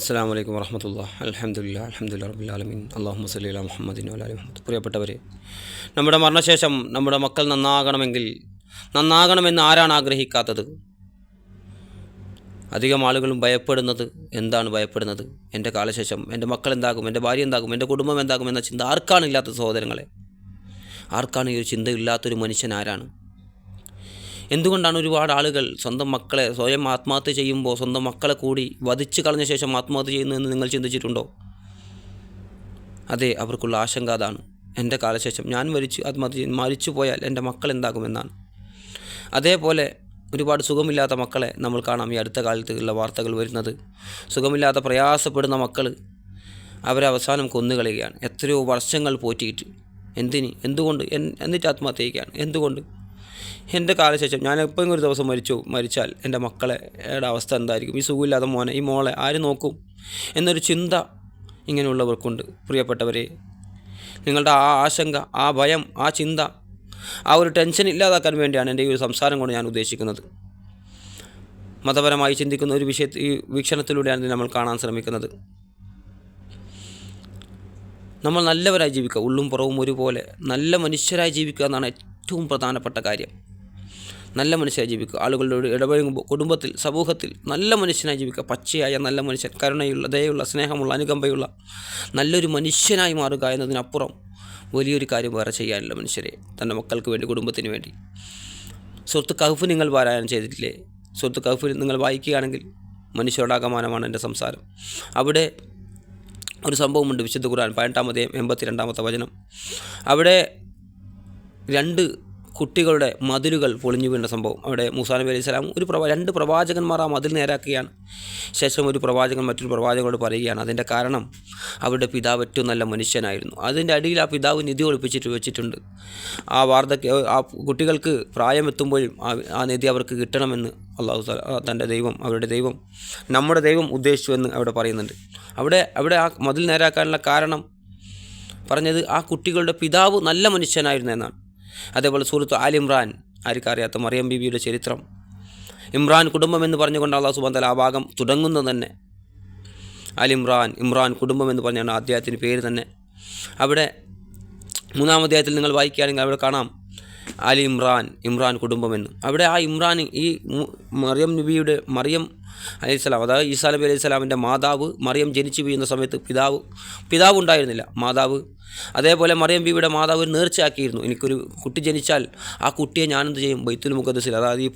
അസ്സലാമു അലൈക്കും വറഹ്മത്തുള്ളാഹി അൽഹംദുലില്ലാഹി റബ്ബിൽ ആലമീൻ അല്ലാഹുമ്മ സ്വല്ലി അലാ മുഹമ്മദിൻ വഅലാ ആലി മുഹമ്മദ്. പ്രിയപ്പെട്ടവരെ, നമ്മുടെ മരണശേഷം നമ്മുടെ മക്കൾ നന്നാകണമെന്ന് ആരാണ് ആഗ്രഹിക്കാത്തത്? അധികം ആളുകളും ഭയപ്പെടുന്നത് എന്താണ് ഭയപ്പെടുന്നത്? എൻ്റെ കാലശേഷം എൻ്റെ മക്കൾ എന്താകും, എൻ്റെ ഭാര്യ എന്താകും, എൻ്റെ കുടുംബം എന്താകും എന്ന ചിന്ത ആർക്കാണ് ഇല്ലാത്ത സഹോദരങ്ങളെ? ആർക്കാണ് ഈ ഒരു ചിന്ത ഇല്ലാത്തൊരു മനുഷ്യൻ ആരാണ്? എന്തുകൊണ്ടാണ് ഒരുപാട് ആളുകൾ സ്വന്തം മക്കളെ സ്വയം ആത്മഹത്യ ചെയ്യുമ്പോൾ സ്വന്തം മക്കളെ കൂടി വധിച്ചു കളഞ്ഞ ശേഷം ആത്മഹത്യ ചെയ്യുന്നതെന്ന് നിങ്ങൾ ചിന്തിച്ചിട്ടുണ്ടോ? അതെ, അവർക്കുള്ള ആശങ്ക അതാണ്. എൻ്റെ കാലശേഷം ഞാൻ മരിച്ചു പോയാൽ എൻ്റെ മക്കൾ എന്താകുമെന്നാണ്. അതേപോലെ ഒരുപാട് സുഖമില്ലാത്ത മക്കളെ നമ്മൾ കാണാം. ഈ അടുത്ത കാലത്തുള്ള വാർത്തകൾ വരുന്നത്, സുഖമില്ലാത്ത പ്രയാസപ്പെടുന്ന മക്കൾ അവരെ അവസാനം കൊന്നുകളയുകയാണ്. എത്രയോ വർഷങ്ങൾ പോറ്റിയിട്ട് എന്തുകൊണ്ട് എന്നിട്ട് ആത്മഹത്യ ചെയ്യുകയാണ്. എന്തുകൊണ്ട്? എൻ്റെ കാലശേഷം ഞാൻ എപ്പോഴും ഒരു ദിവസം മരിച്ചാൽ എൻ്റെ മക്കളുടെ അവസ്ഥ എന്തായിരിക്കും? ഈ സുഖമില്ലാത്ത മോനെ, ഈ മോളെ ആര് നോക്കും എന്നൊരു ചിന്ത ഇങ്ങനെയുള്ളവർക്കുണ്ട്. പ്രിയപ്പെട്ടവരെ, നിങ്ങളുടെ ആ ആശങ്ക, ആ ഭയം, ആ ചിന്ത, ആ ഒരു ടെൻഷൻ ഇല്ലാതാക്കാൻ വേണ്ടിയാണ് എൻ്റെ ഈ ഒരു സംസാരം കൊണ്ട് ഞാൻ ഉദ്ദേശിക്കുന്നത്. മതപരമായി ചിന്തിക്കുന്ന ഒരു ഈ വീക്ഷണത്തിലൂടെയാണ് നമ്മൾ കാണാൻ ശ്രമിക്കുന്നത്. നമ്മൾ നല്ലവരായി ജീവിക്കുക, ഉള്ളും പുറവും ഒരുപോലെ നല്ല മനുഷ്യരായി ജീവിക്കുക എന്നാണ് ഏറ്റവും പ്രധാനപ്പെട്ട കാര്യം. നല്ല മനുഷ്യരായി ജീവിക്കുക, ആളുകളോട് ഇടപഴകുമ്പോൾ കുടുംബത്തിൽ, സമൂഹത്തിൽ നല്ല മനുഷ്യനായി ജീവിക്കുക. പച്ചയായ നല്ല മനുഷ്യൻ, കരുണയുള്ള, ദയയുള്ള, സ്നേഹമുള്ള, അനുകമ്പയുള്ള നല്ലൊരു മനുഷ്യനായി മാറുക എന്നതിനപ്പുറം വലിയൊരു കാര്യം വേറെ ചെയ്യാനില്ല മനുഷ്യരെ, തൻ്റെ മക്കൾക്ക് വേണ്ടി, കുടുംബത്തിന് വേണ്ടി. സൂറത്ത് കഹ്ഫ് നിങ്ങൾ പാരായണം ചെയ്തിട്ടില്ലേ? സൂറത്ത് കഹ്ഫ് നിങ്ങൾ വായിക്കുകയാണെങ്കിൽ മനുഷ്യരോടാകമാനമാണ് എൻ്റെ സംസാരം. അവിടെ ഒരു സംഭവമുണ്ട്. വിശുദ്ധ ഖുർആൻ 18-ാം അധ്യായം 82-ാമത്തെ വചനം. അവിടെ രണ്ട് കുട്ടികളുടെ മതിലുകൾ പൊളിഞ്ഞു വീണ സംഭവം. അവിടെ മൂസാ നബി അലൈഹി സ്വലാം രണ്ട് പ്രവാചകന്മാർ ആ മതിൽ നേരാക്കുകയാണ്. ശേഷം ഒരു പ്രവാചകൻ മറ്റൊരു പ്രവാചകനോട് പറയുകയാണ്, അതിൻ്റെ കാരണം അവരുടെ പിതാവ് ഏറ്റവും നല്ല മനുഷ്യനായിരുന്നു. അതിൻ്റെ അടിയിൽ ആ പിതാവ് നിധി ഒളിപ്പിച്ചിട്ട് വെച്ചിട്ടുണ്ട്. ആ കുട്ടികൾക്ക് പ്രായമെത്തുമ്പോഴും ആ നിധി അവർക്ക് കിട്ടണമെന്ന് അള്ളാഹു തൻ്റെ ദൈവം, അവരുടെ ദൈവം, നമ്മുടെ ദൈവം ഉദ്ദേശിച്ചുവെന്ന് അവിടെ പറയുന്നുണ്ട്. അവിടെ ആ മതിൽ നേരാക്കാനുള്ള കാരണം പറഞ്ഞത് ആ കുട്ടികളുടെ പിതാവ് നല്ല മനുഷ്യനായിരുന്നു എന്നാണ്. അതേപോലെ സൂറത്ത് ആൽ ഇമ്രാൻ, ആർക്കറിയാത്ത മറിയം ബീവിയുടെ ചരിത്രം, ഇമ്രാൻ കുടുംബം എന്ന് പറഞ്ഞുകൊണ്ട് അല്ലാഹു സുബ്ഹാനഹു വ തആല ആ ഭാഗം തുടങ്ങുന്നത് തന്നെ. ആൽ ഇമ്രാൻ കുടുംബം എന്ന് പറഞ്ഞാണ് അധ്യായത്തിന് പേര് തന്നെ. അവിടെ 3-ാം അധ്യായത്തിൽ നിങ്ങൾ വായിക്കുകയാണെങ്കിൽ അവിടെ കാണാം ആൽ ഇമ്രാൻ കുടുംബം എന്ന്. അവിടെ ആ ഇമ്രാൻ, ഈ മറിയം അലൈഹിസ്സലാം, അതായത് ഈസാ നബി അലൈഹി സ്വലാമിൻ്റെ മാതാവ് മറിയം ജനിച്ചു വീഴുന്ന സമയത്ത് പിതാവ് ഉണ്ടായിരുന്നില്ല, മാതാവ്. അതേപോലെ മറിയം ബീവിയുടെ മാതാവ് ഒരു നേർച്ചയാക്കിയിരുന്നു, എനിക്കൊരു കുട്ടി ജനിച്ചാൽ ആ കുട്ടിയെ ഞാനെന്ത് ചെയ്യും? ബൈത്തുൽ മുഖദ്ദസിൽ, അതായത് ഈ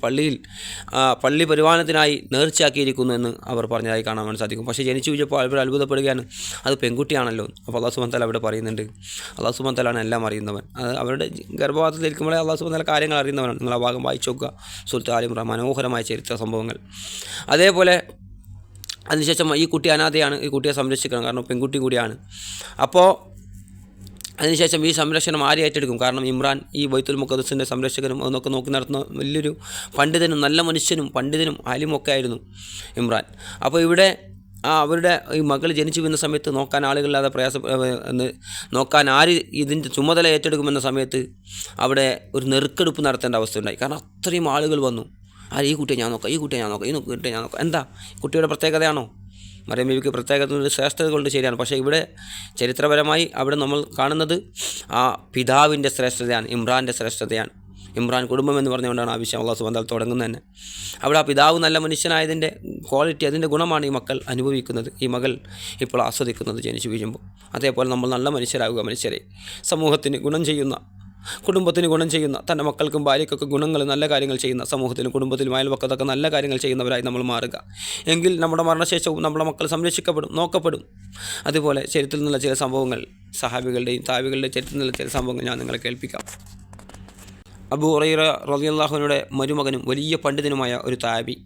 പള്ളി പരിപാലനത്തിനായി നേർച്ചയാക്കിയിരിക്കുന്നു എന്ന് അവർ പറഞ്ഞതായി കാണാൻ സാധിക്കും. പക്ഷേ ജനിച്ചു വീഴപ്പോൾ അവർ അത്ഭുതപ്പെടുകയാണ്, അത് പെൺകുട്ടിയാണല്ലോ. അപ്പോൾ അല്ലാഹു സുബ്ഹാനഹു വ തആല അവിടെ പറയുന്നുണ്ട്, അല്ലാഹു സുബ്ഹാനഹു വ തആലയാണ് എല്ലാം അറിയുന്നവൻ. അവരുടെ ഗർഭപാത്രത്തിലിരിക്കുമ്പോഴേ അല്ലാഹു സുബ്ഹാനഹു വ തആല കാര്യങ്ങൾ അറിയുന്നവനാണ്. നിങ്ങൾ ആ ഭാഗം വായിച്ചു നോക്കുക, സൂറത്ത് ആൽ ഇമ്രാൻ. മനോഹരമായ ചരിത്ര സംഭവങ്ങൾ. അതേപോലെ അതിനുശേഷം ഈ കുട്ടി അനാഥയാണ്, ഈ കുട്ടിയെ സംരക്ഷിക്കണം, കാരണം പെൺകുട്ടി കൂടിയാണ്. അപ്പോൾ അതിനുശേഷം ഈ സംരക്ഷണം ആര് ഏറ്റെടുക്കും? കാരണം ഇമ്രാൻ ഈ ബൈത്തുൽ മുഖദ്ദസിൻ്റെ സംരക്ഷകനും അതൊക്കെ നോക്കി നടത്തുന്ന വലിയൊരു പണ്ഡിതനും നല്ല മനുഷ്യനും പണ്ഡിതനും ആലിമൊക്കെ ആയിരുന്നു ഇമ്രാൻ. അപ്പോൾ ഇവിടെ അവരുടെ ഈ മകൾ ജനിച്ചു വീഴുന്ന സമയത്ത് നോക്കാൻ ആളുകളില്ലാതെ നോക്കാൻ ആര് ഇതിൻ്റെ ചുമതല ഏറ്റെടുക്കുമെന്ന സമയത്ത് അവിടെ ഒരു നെറുക്കെടുപ്പ് നടത്തേണ്ട അവസ്ഥ ഉണ്ടായി. കാരണം അത്രയും ആളുകൾ വന്നു. ഈ കുട്ടിയെ ഞാൻ നോക്കാം, ഈ കുട്ടിയെ ഞാൻ നോക്കാം. എന്താ കുട്ടിയുടെ പ്രത്യേകതയാണോ? മറിയം ബീവിക്ക് പ്രത്യേകത ശ്രേഷ്ഠത കൊണ്ട് ശരിയാണ്. പക്ഷേ ഇവിടെ ചരിത്രപരമായി അവിടെ നമ്മൾ കാണുന്നത് ആ പിതാവിൻ്റെ ശ്രേഷ്ഠതയാണ്, ഇമ്രാൻ്റെ ശ്രേഷ്ഠതയാണ്. ഇമ്രാൻ കുടുംബം എന്ന് പറഞ്ഞുകൊണ്ടാണ് ആ വിഷയം അല്ലാഹു സുബ്ഹാനഹു വ തആല തുടങ്ങുന്നത് തന്നെ. അവിടെ ആ പിതാവ് നല്ല മനുഷ്യനായതിൻ്റെ ക്വാളിറ്റി, അതിൻ്റെ ഗുണമാണ് ഈ മക്കൾ അനുഭവിക്കുന്നത്, ഈ മകൾ ഇപ്പോൾ ആസ്വദിക്കുന്നത് ജനിച്ചു വീഴുമ്പോൾ. അതേപോലെ നമ്മൾ നല്ല മനുഷ്യരാകുക, മനുഷ്യരെ സമൂഹത്തിന് ഗുണം ചെയ്യുന്ന, കുടുംബത്തിന് ഗുണം ചെയ്യുന്ന, തൻ്റെ മക്കൾക്കും ഭാര്യയ്ക്കൊക്കെ ഗുണങ്ങൾ, നല്ല കാര്യങ്ങൾ ചെയ്യുന്ന, സമൂഹത്തിലും കുടുംബത്തിലും അയൽവക്കത്തൊക്കെ നല്ല കാര്യങ്ങൾ ചെയ്യുന്നവരായി നമ്മൾ മാറുക. എങ്കിൽ നമ്മുടെ മരണശേഷവും നമ്മുടെ മക്കൾ സംരക്ഷിക്കപ്പെടും, നോക്കപ്പെടും. അതുപോലെ ചരിത്രത്തിൽ നിന്നുള്ള ചില സംഭവങ്ങൾ, സഹാബികളുടെയും താബികളുടെയും ചരിത്രത്തിൽ നിന്നുള്ള ചില സംഭവങ്ങൾ ഞാൻ നിങ്ങളെ കേൾപ്പിക്കാം. അബൂ ഹുറൈറ റളിയല്ലാഹു അൻഹുവിൻ്റെ മരുമകനും വലിയ പണ്ഡിതനുമായ ഒരു താബി,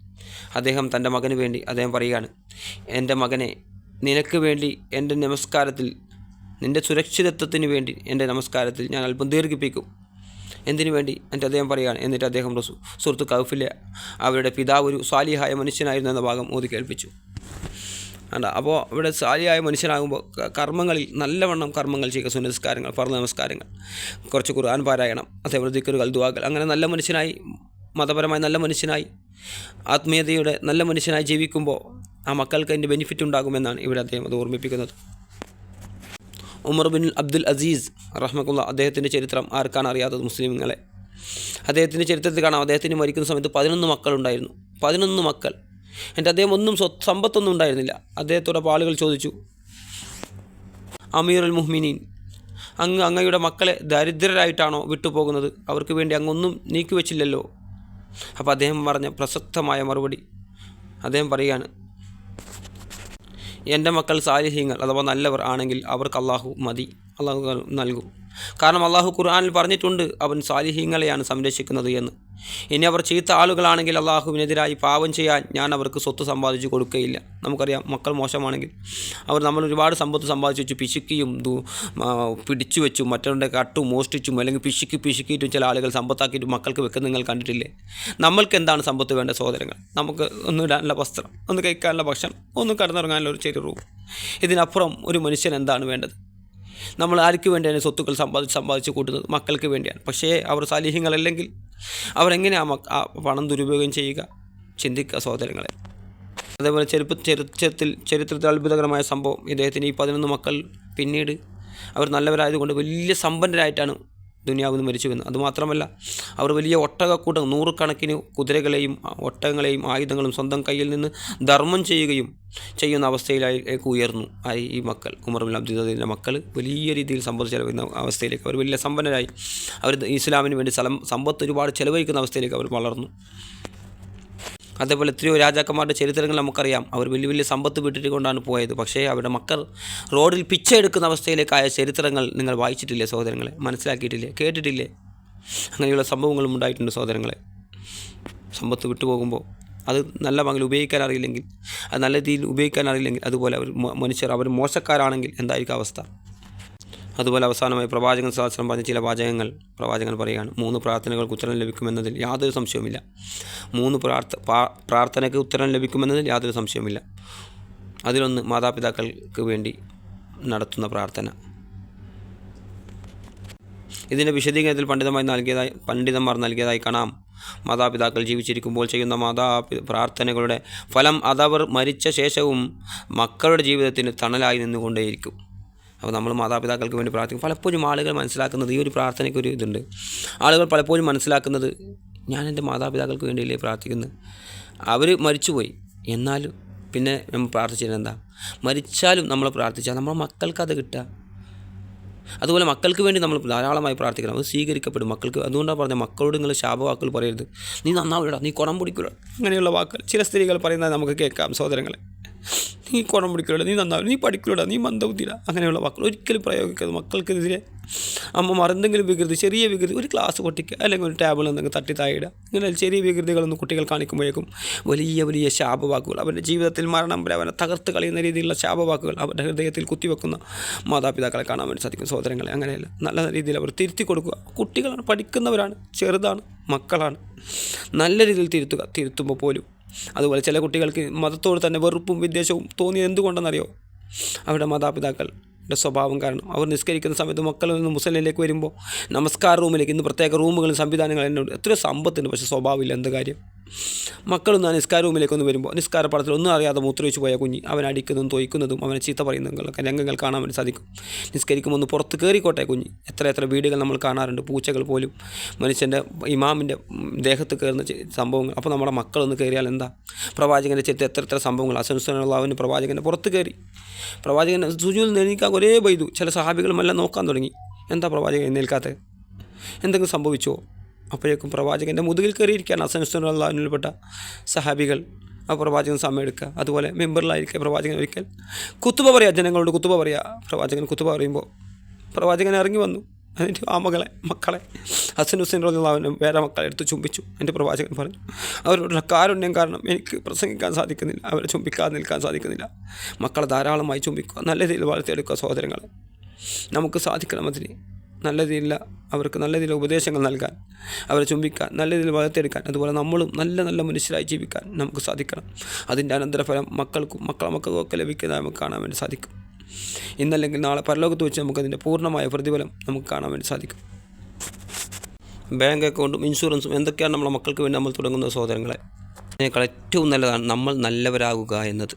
അദ്ദേഹം തൻ്റെ മകന് വേണ്ടി അദ്ദേഹം പറയുകയാണ്, എൻ്റെ മകനെ, നിനക്ക് വേണ്ടി എൻ്റെ നമസ്കാരത്തിൽ, നിൻ്റെ സുരക്ഷിതത്വത്തിന് വേണ്ടി എൻ്റെ നമസ്കാരത്തിൽ ഞാൻ അല്പം ദീർഘിപ്പിക്കും. എന്തിനു വേണ്ടി? അദ്ദേഹം പറയുകയാണ്. എന്നിട്ട് അദ്ദേഹം സൂറത്ത് കഹ്ഫിലെ അവരുടെ പിതാവ് ഒരു സ്വാലിഹായ മനുഷ്യനായിരുന്നു എന്ന ഭാഗം ഓതി കേൾപ്പിച്ചു. അപ്പോൾ ഇവിടെ സാലിയായ മനുഷ്യനാകുമ്പോൾ കർമ്മങ്ങളിൽ നല്ലവണ്ണം കർമ്മങ്ങൾ ചെയ്യുക, സുന്നസ്കാരങ്ങൾ, ഫർള് നമസ്കാരങ്ങൾ, കുറച്ച് ഖുർആൻ പാരായണം, അതേപോലെ ദിക്റുകൾ, ദുആകൾ, അങ്ങനെ നല്ല മനുഷ്യനായി, മതപരമായി നല്ല മനുഷ്യനായി, ആത്മീയതയുടെ നല്ല മനുഷ്യനായി ജീവിക്കുമ്പോൾ ആ മക്കൾക്ക് അതിൻ്റെ ബെനിഫിറ്റ് ഉണ്ടാകുമെന്നാണ് ഇവിടെ അദ്ദേഹം അത് ഓർമ്മിപ്പിക്കുന്നത്. ഉമർ ബിൻ അബ്ദുൽ അസീസ് റഹ്മത്തുള്ള അദ്ദേഹത്തിൻ്റെ ചരിത്രം ആർക്കാണ് അറിയാത്തത്? മുസ്ലിങ്ങളെ. അദ്ദേഹത്തിൻ്റെ ചരിത്രത്തിൽ കാണാം, അദ്ദേഹത്തിന് മരിക്കുന്ന സമയത്ത് 11 മക്കളുണ്ടായിരുന്നു. 11 മക്കൾ. എന്നിട്ട് അദ്ദേഹം ഒന്നും സമ്പത്തൊന്നും ഉണ്ടായിരുന്നില്ല. അദ്ദേഹത്തോടെ ആളുകൾ ചോദിച്ചു, അമീറുൽ മുഹ്മിനീൻ, അങ്ങയുടെ മക്കളെ ദരിദ്രരായിട്ടാണോ വിട്ടുപോകുന്നത്? അവർക്ക് വേണ്ടി അങ്ങൊന്നും നീക്കിവെച്ചില്ലല്ലോ. അപ്പോൾ അദ്ദേഹം പറഞ്ഞ പ്രസക്തമായ മറുപടി അദ്ദേഹം പറയുകയാണ്, എൻ്റെ മക്കൾ സാലിഹീങ്ങൾ അഥവാ നല്ലവർ ആണെങ്കിൽ അവർക്ക് അള്ളാഹു മതി, അള്ളാഹു നൽകും. കാരണം അള്ളാഹു ഖുർആനിൽ പറഞ്ഞിട്ടുണ്ട് അവൻ സാലിഹീങ്ങളെയാണ് സംരക്ഷിക്കുന്നത് എന്ന്. ഇനി അവർ ചീത്ത ആളുകളാണെങ്കിൽ അള്ളാഹുവിനെതിരായി പാവം ചെയ്യാൻ ഞാൻ അവർക്ക് സ്വത്ത് സമ്പാദിച്ചു കൊടുക്കുകയില്ല. നമുക്കറിയാം, മക്കൾ മോശമാണെങ്കിൽ നമ്മൾ ഒരുപാട് സമ്പത്ത് സമ്പാദിച്ചു വെച്ചു പിശുക്കിയും പിടിച്ചു വെച്ചും മറ്റവരുടെ കട്ടും മോഷ്ടിച്ചും അല്ലെങ്കിൽ പിശുക്കിയിട്ടും ചില ആളുകൾ സമ്പത്താക്കിയിട്ടും മക്കൾക്ക് വെക്കുന്ന നിങ്ങൾ കണ്ടിട്ടില്ലേ? നമ്മൾക്ക് എന്താണ് സമ്പത്ത് വേണ്ട സഹോദരങ്ങൾ? നമുക്ക് ഒന്ന് ഇടാനുള്ള വസ്ത്രം, ഒന്ന് കഴിക്കാനുള്ള ഭക്ഷണം, ഒന്ന് കടന്നിറങ്ങാനുള്ള ഒരു ചെറിയ റൂം. ഇതിനപ്പുറം ഒരു മനുഷ്യൻ എന്താണ് വേണ്ടത്? നമ്മൾ ആർക്ക് വേണ്ടിയാണ് സ്വത്തുക്കൾ സമ്പാദിച്ച് കൂട്ടുന്നത്? മക്കൾക്ക് വേണ്ടിയാണ്. പക്ഷേ അവർ സാലിഹ്യങ്ങളല്ലെങ്കിൽ അവരെങ്ങനെയാണ് ആ പണം ദുരുപയോഗം ചെയ്യുക? ചിന്തിക്കുക സഹോദരങ്ങളെ. അതേപോലെ ചരിത്രത്തിൽ അത്ഭുതകരമായ സംഭവം, ഇദ്ദേഹത്തിന് ഈ 11 മക്കൾ പിന്നീട് അവർ നല്ലവരായതുകൊണ്ട് വലിയ സമ്പന്നരായിട്ടാണ് ദുനിയാവിൽ നിന്ന് മരിച്ചു വന്നത്. അതുമാത്രമല്ല, അവർ വലിയ ഒട്ടകക്കൂട്ടം 100 കണക്കിന് കുതിരകളെയും ഒട്ടകങ്ങളെയും ആയുധങ്ങളും സ്വന്തം കയ്യിൽ നിന്ന് ധർമ്മം ചെയ്യുന്ന അവസ്ഥയിലേക്ക് ഉയർന്നു ഈ മക്കൾ. ഉമർ ബിൻ അബ്ദുൽ അസീസിൻ്റെ മക്കൾ വലിയ രീതിയിൽ സമ്പത്ത് ചെലവഴിക്കുന്ന അവസ്ഥയിലേക്ക് അവർ വലിയ സമ്പന്നരായി. അവർ ഇസ്ലാമിന് വേണ്ടി സമ്പത്ത് ഒരുപാട് ചെലവഴിക്കുന്ന അവസ്ഥയിലേക്ക് അവർ വളർന്നു. അതേപോലെ എത്രയോ രാജാക്കന്മാരുടെ ചരിത്രങ്ങൾ നമുക്കറിയാം. അവർ വലിയ വലിയ സമ്പത്ത് വിട്ടിട്ട് കൊണ്ടാണ് പോയത്. പക്ഷേ അവരുടെ മക്കൾ റോഡിൽ പിച്ച എടുക്കുന്ന അവസ്ഥയിലേക്കായ ചരിത്രങ്ങൾ നിങ്ങൾ വായിച്ചിട്ടില്ലേ സഹോദരങ്ങളെ? മനസ്സിലാക്കിയിട്ടില്ലേ? കേട്ടിട്ടില്ലേ? അങ്ങനെയുള്ള സംഭവങ്ങളും ഉണ്ടായിട്ടുണ്ട് സഹോദരങ്ങളെ. സമ്പത്ത് വിട്ടുപോകുമ്പോൾ അത് നല്ല മകൾ ഉപയോഗിക്കാൻ അറിയില്ലെങ്കിൽ, അത് നല്ല രീതിയിൽ ഉപയോഗിക്കാൻ അറിയില്ലെങ്കിൽ, അതുപോലെ അവർ മോശക്കാരാണെങ്കിൽ എന്തായിരിക്കും അവസ്ഥ? അതുപോലെ അവസാനമായി പ്രവാചകൻ സ്വല്ലല്ലാഹു അലൈഹി വസല്ലം പറഞ്ഞ ചില വാചകങ്ങൾ പ്രവാചകൻ പറയുകയാണ്, 3 പ്രാർത്ഥനകൾക്ക് ഉത്തരം ലഭിക്കുമെന്നതിൽ യാതൊരു സംശയവുമില്ല. 3 പ്രാർത്ഥനയ്ക്ക് ഉത്തരം ലഭിക്കുമെന്നതിൽ യാതൊരു സംശയവുമില്ല. അതിലൊന്ന് മാതാപിതാക്കൾക്ക് വേണ്ടി നടത്തുന്ന പ്രാർത്ഥന. ഇതിൻ്റെ വിശദീകരണത്തിൽ പണ്ഡിതന്മാർ നൽകിയതായി കാണാം, മാതാപിതാക്കൾ ജീവിച്ചിരിക്കുമ്പോൾ ചെയ്യുന്ന പ്രാർത്ഥനകളുടെ ഫലം അതവർ മരിച്ച ശേഷവും മക്കളുടെ ജീവിതത്തിന് തണലായി നിന്നുകൊണ്ടേയിരിക്കും. അപ്പോൾ നമ്മൾ മാതാപിതാക്കൾക്ക് വേണ്ടി പ്രാർത്ഥിക്കും. പലപ്പോഴും ആളുകൾ മനസ്സിലാക്കുന്നത്, ഈ ഒരു പ്രാർത്ഥനയ്ക്ക് ഒരു ഇതുണ്ട്, ആളുകൾ പലപ്പോഴും മനസ്സിലാക്കുന്നത്, ഞാൻ എൻ്റെ മാതാപിതാക്കൾക്ക് വേണ്ടിയല്ലേ പ്രാർത്ഥിക്കുന്നത്, അവർ മരിച്ചുപോയി, എന്നാലും പിന്നെ നമ്മൾ പ്രാർത്ഥിച്ചത് എന്താ? മരിച്ചാലും നമ്മൾ പ്രാർത്ഥിച്ചാൽ നമ്മുടെ മക്കൾക്കത് കിട്ടുക. അതുപോലെ മക്കൾക്ക് വേണ്ടി നമ്മൾ ധാരാളമായി പ്രാർത്ഥിക്കണം, അത് സ്വീകരിക്കപ്പെടും മക്കൾക്ക്. അതുകൊണ്ടാണ് പറഞ്ഞത്, മക്കളോട് നിങ്ങൾ ശാപവാക്കുകൾ പറയരുത്. നീ നന്നാവില്ല, നീ കുണം പിടിക്കില്ല, അങ്ങനെയുള്ള വാക്കുകൾ ചില സ്ത്രീകൾ പറയുന്നത് നമുക്ക് കേൾക്കാം സഹോദരങ്ങളെ. നീ കുണം പിടിക്കില്ല, നീ നന്നാവില്ല, നീ പഠിക്കില്ല, നീ മന്ദബുദ്ധിയില്ല, അങ്ങനെയുള്ള വാക്കുകൾ ഒരിക്കലും പ്രയോഗിക്കരുത്. മക്കൾക്കെതിരെ അമ്മമാർ എന്തെങ്കിലും വികൃതി, ചെറിയ വികൃതി, ഒരു ഗ്ലാസ് പൊട്ടിക്കുക, അല്ലെങ്കിൽ ഒരു ടേബിൾ എന്തെങ്കിലും തട്ടി താഴെയിടുക, ഇങ്ങനെ ചെറിയ വികൃതികളൊന്നും കുട്ടികൾ കാണിക്കുമ്പോഴേക്കും വലിയ വലിയ ശാപവാക്കുകൾ, അവരുടെ ജീവിതത്തിൽ മരണം വരെ അവനെ തകർത്ത് കളയുന്ന രീതിയിലുള്ള ശാപവാക്കുകൾ അവരുടെ ഹൃദയത്തിൽ കുത്തിവെക്കുന്ന മാതാപിതാക്കളെ കാണാൻ വേണ്ടി സാധിക്കും സഹോദരങ്ങളെ. അങ്ങനെയല്ല, നല്ല രീതിയിൽ അവർ തിരുത്തി കൊടുക്കുക. കുട്ടികളാണ്, പഠിക്കുന്നവരാണ്, ചെറുതാണ്, മക്കളാണ്, നല്ല രീതിയിൽ തിരുത്തുമ്പോൾ പോലും. അതുപോലെ ചില കുട്ടികൾക്ക് മതത്തോട് തന്നെ വെറുപ്പും വിദ്വേഷവും തോന്നിയത് എന്തുകൊണ്ടെന്നറിയോ? അവരുടെ മാതാപിതാക്കളുടെ സ്വഭാവം കാരണം. അവർ നിസ്കരിക്കുന്ന സമയത്ത് മക്കളിൽ നിന്ന് മുസ്ലിമിലേക്ക് വരുമ്പോൾ നമസ്കാര റൂമിലേക്ക്, ഇന്ന് പ്രത്യേക റൂമുകളും സംവിധാനങ്ങളും എന്നോട് എത്രയോ സമ്പത്തുണ്ട്, പക്ഷേ സ്വഭാവമില്ല. എന്ത് കാര്യം? മക്കളൊന്ന് നിസ്കാര റൂമിലേക്കൊന്ന് വരുമ്പോൾ നിസ്കാര പടത്തിൽ ഒന്നും അറിയാതെ മൂത്രമൊഴിച്ച് പോയ കുഞ്ഞ് അവൻ അടിക്കുന്നതും തോയ്ക്കുന്നതും അവനെ ചീത്ത പറയുന്നതൊക്കെ രംഗങ്ങൾ കാണാൻ വേണ്ടി സാധിക്കും. നിസ്കരിക്കുമ്പോൾ ഒന്ന് പുറത്ത് കയറിക്കോട്ടെ കുഞ്ഞ്. എത്ര വീടുകൾ നമ്മൾ കാണാറുണ്ട്, പൂച്ചകൾ പോലും മനുഷ്യൻ്റെ ഇമാമിൻ്റെ ദേഹത്ത് കയറുന്ന സംഭവങ്ങൾ. അപ്പോൾ നമ്മുടെ മക്കളൊന്ന് കയറിയാൽ എന്താ? പ്രവാചകൻ്റെ ചരിത്രത്തിൽ എത്ര സംഭവങ്ങൾ. അവന് പ്രവാചകൻ്റെ പുറത്ത് കയറി, പ്രവാചകൻ സുജൂദിൽ എഴുന്നേൽക്കാൻ ഒരേ പെയ്തു. ചില സഹാബികളുമെല്ലാം നോക്കാൻ തുടങ്ങി, എന്താ പ്രവാചകൻ എഴുന്നേൽക്കാത്തത്, എന്തെങ്കിലും സംഭവിച്ചോ? അപ്പോഴേക്കും പ്രവാചകൻ്റെ മുതുകിൽ കയറിയിരിക്കുകയാണ് അസനുസ്ലാഹുവിൽപ്പെട്ട സഹാബികൾ. ആ പ്രവാചകൻ സമയം എടുക്കുക. അതുപോലെ മെമ്പറിലായിരിക്കുക പ്രവാചകൻ ഒരിക്കൽ കുത്തുബ പറയുക, ജനങ്ങളോട് കുത്തുബ പറയുക. പ്രവാചകൻ കുത്തുബ പറയുമ്പോൾ പ്രവാചകൻ ഇറങ്ങി വന്നു. എന്നിട്ട് ആ മക്കളെ ഹസൻ ഹുസൈൻ റളിയല്ലാഹു വേറെ മക്കളെ എടുത്ത് ചുംബിച്ചു. എൻ്റെ പ്രവാചകൻ പറഞ്ഞു, അവരുടെ കാരുണ്യം കാരണം എനിക്ക് പ്രസംഗിക്കാൻ സാധിക്കുന്നില്ല, അവരെ ചുംബിക്കാതെ നിൽക്കാൻ സാധിക്കുന്നില്ല. മക്കളെ ധാരാളമായി ചുംബിക്കുക, നല്ല രീതിയിൽ വളർത്തിയെടുക്കുക സഹോദരങ്ങളെ. നമുക്ക് സാധിക്കണം അതിന്. നല്ല രീതിയിൽ അവർക്ക് നല്ല രീതിയിൽ ഉപദേശങ്ങൾ നൽകാൻ, അവരെ ചുംബിക്കാൻ, നല്ല രീതിയിൽ വളർത്തിയെടുക്കാൻ. അതുപോലെ നമ്മളും നല്ല മനുഷ്യരായി ജീവിക്കാൻ നമുക്ക് സാധിക്കണം. അതിൻ്റെ അനന്തരഫലം മക്കൾക്കും ഒക്കെ ലഭിക്കുന്നതായി നമുക്ക് കാണാൻ വേണ്ടി സാധിക്കും. ഇന്നല്ലെങ്കിൽ നാളെ പരലോകത്ത് വെച്ച് നമുക്കതിൻ്റെ പൂർണ്ണമായ പ്രതിഫലം നമുക്ക് കാണാൻ വേണ്ടി സാധിക്കും. ബാങ്ക് അക്കൗണ്ടും ഇൻഷുറൻസും എന്തൊക്കെയാണ് നമ്മളെ മക്കൾക്ക് വേണ്ടി നമ്മൾ തുടങ്ങുന്ന സഹോദരങ്ങളെ, അതിനേക്കാൾ ഏറ്റവും നല്ലതാണ് നമ്മൾ നല്ലവരാകുക എന്നത്.